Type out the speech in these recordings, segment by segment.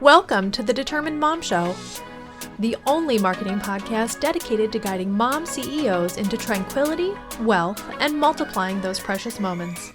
Welcome to the Determined Mom Show, the only marketing podcast dedicated to guiding mom CEOs into tranquility, wealth, and multiplying those precious moments.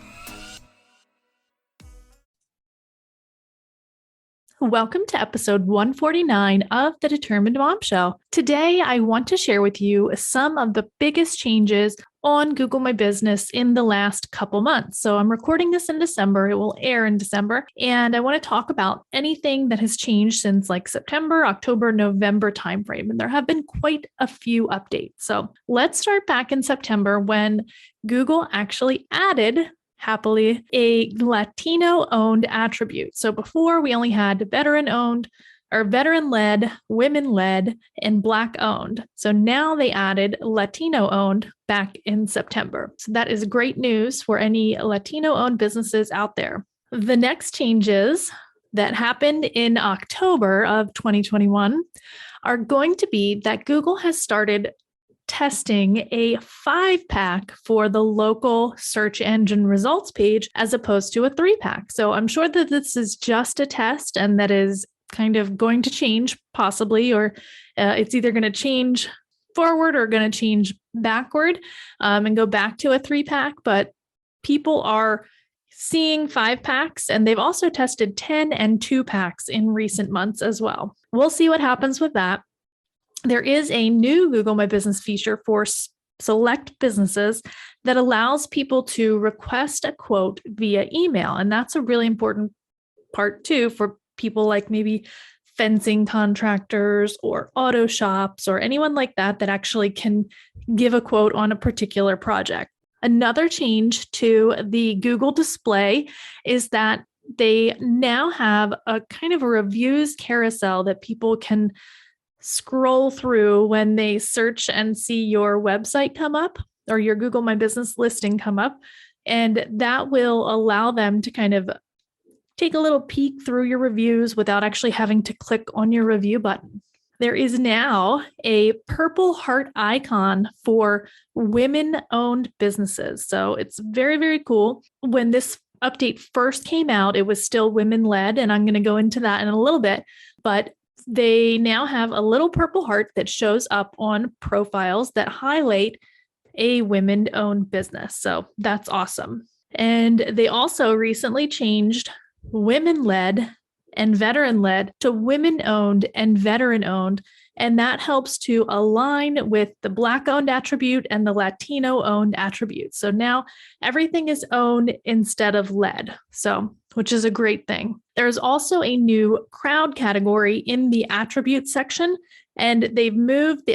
Welcome to episode 149 of the Determined Mom Show. Today, I want to share with you some of the biggest changes on Google My Business in the last couple months. So I'm recording this in December. It will air in December. And I want to talk about anything that has changed since like September, October, November timeframe. And there have been quite a few updates. So let's start back in September when Google actually added, happily, a Latino-owned attribute. So before we only had veteran-owned or veteran-led, women-led, and Black-owned. So now they added Latino-owned back in September. So that is great news for any Latino-owned businesses out there. The next changes that happened in October of 2021 are going to be that Google has started testing a 5-pack for the local search engine results page as opposed to a 3-pack. So I'm sure that this is just a test and that is kind of going to change possibly, or it's either going to change forward or going to change backward and go back to a 3-pack. But people are seeing 5-packs, and they've also tested 10 and 2-packs in recent months as well. We'll see what happens with that. There is a new Google My Business feature for select businesses that allows people to request a quote via email. And that's a really important part too for people like maybe fencing contractors or auto shops or anyone like that that actually can give a quote on a particular project. Another change to the Google display is that they now have a kind of a reviews carousel that people can scroll through when they search and see your website come up or your Google My Business listing come up. And that will allow them to kind of take a little peek through your reviews without actually having to click on your review button. There is now a purple heart icon for women-owned businesses. So it's very, very cool. When this update first came out, it was still women-led, and I'm going to go into that in a little bit. But they now have a little purple heart that shows up on profiles that highlight a women-owned business. So that's awesome. And they also recently changed women-led and veteran-led to women-owned and veteran-owned. And that helps to align with the Black-owned attribute and the Latino-owned attribute. So now everything is owned instead of led. So, which is a great thing. There's also a new crowd category in the attribute section, and they've moved the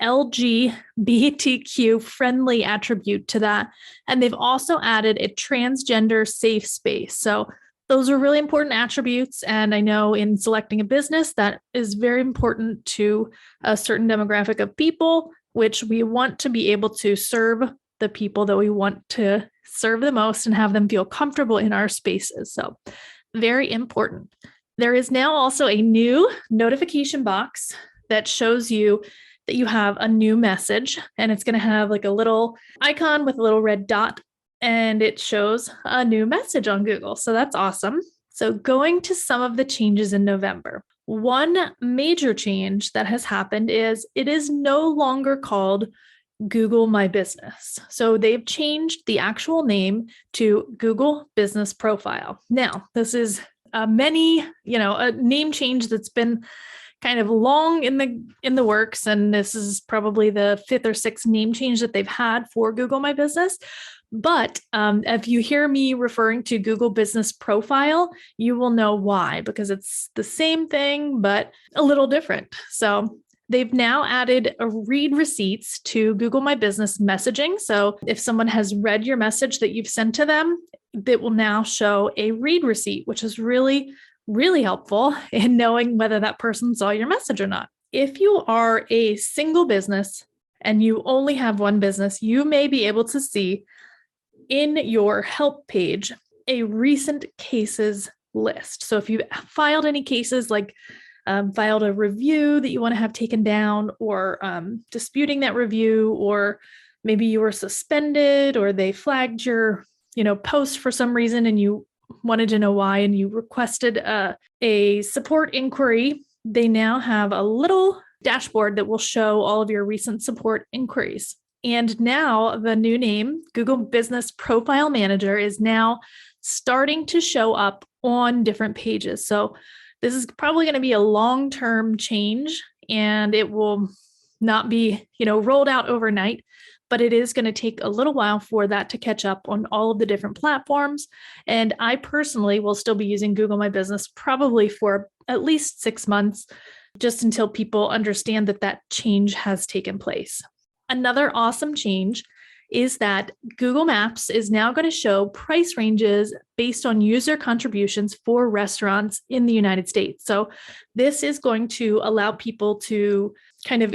LGBTQ friendly attribute to that. And they've also added a transgender safe space. So those are really important attributes. And I know in selecting a business, that is very important to a certain demographic of people, which we want to be able to serve the people that we want to serve the most and have them feel comfortable in our spaces. So very important. There is now also a new notification box that shows you that you have a new message, and it's going to have like a little icon with a little red dot, and it shows a new message on Google. So that's awesome. So going to some of the changes in November. One major change that has happened is it is no longer called Google My Business. So they've changed the actual name to Google Business Profile. Now, this is a name change that's been kind of long in the works, and this is probably the 5th or 6th name change that they've had for Google My Business. But if you hear me referring to Google Business Profile, you will know why, because it's the same thing, but a little different. So they've now added a read receipts to Google My Business messaging. So if someone has read your message that you've sent to them, it will now show a read receipt, which is really, really helpful in knowing whether that person saw your message or not. If you are a single business and you only have one business, you may be able to see in your help page a recent cases list. So if you filed any cases, like filed a review that you want to have taken down, or disputing that review, or maybe you were suspended or they flagged your post for some reason and you wanted to know why and you requested a support inquiry, they now have a little dashboard that will show all of your recent support inquiries. And now the new name, Google Business Profile Manager, is now starting to show up on different pages. So this is probably going to be a long-term change, and it will not be, rolled out overnight, but it is going to take a little while for that to catch up on all of the different platforms. And I personally will still be using Google My Business probably for at least 6 months, just until people understand that change has taken place. Another awesome change is that Google Maps is now going to show price ranges based on user contributions for restaurants in the United States. So this is going to allow people to kind of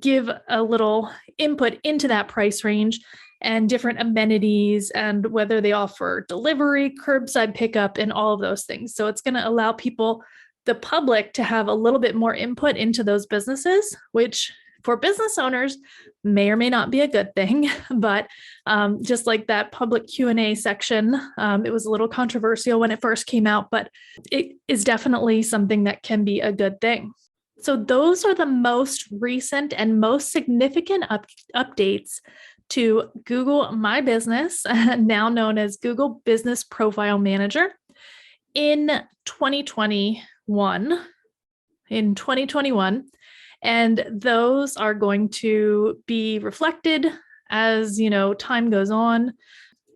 give a little input into that price range and different amenities and whether they offer delivery, curbside pickup, and all of those things. So it's going to allow people, the public, to have a little bit more input into those businesses, which for business owners may or may not be a good thing. But just like that public Q&A section, it was a little controversial when it first came out, but it is definitely something that can be a good thing. So those are the most recent and most significant updates to Google My Business, now known as Google Business Profile Manager, in 2021. And those are going to be reflected as, time goes on.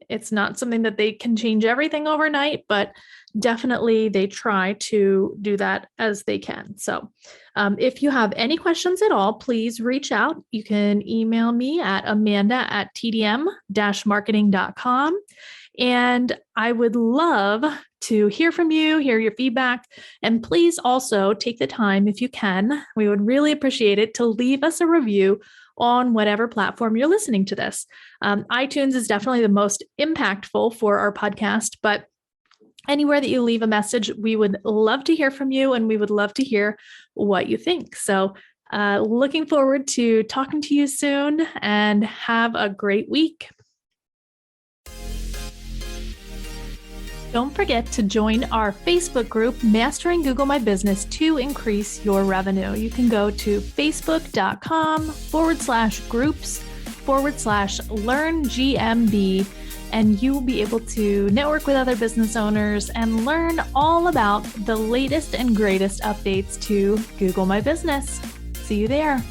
It's not something that they can change everything overnight, but definitely they try to do that as they can. So if you have any questions at all, please reach out. You can email me at amanda@tdm-marketing.com. And I would love to hear from you, hear your feedback, and please also take the time, if you can, we would really appreciate it, to leave us a review on whatever platform you're listening to this. iTunes is definitely the most impactful for our podcast, but anywhere that you leave a message, we would love to hear from you, and we would love to hear what you think. So looking forward to talking to you soon, and have a great week. Don't forget to join our Facebook group, Mastering Google My Business, to increase your revenue. You can go to facebook.com/groups/learnGMB, and you will be able to network with other business owners and learn all about the latest and greatest updates to Google My Business. See you there.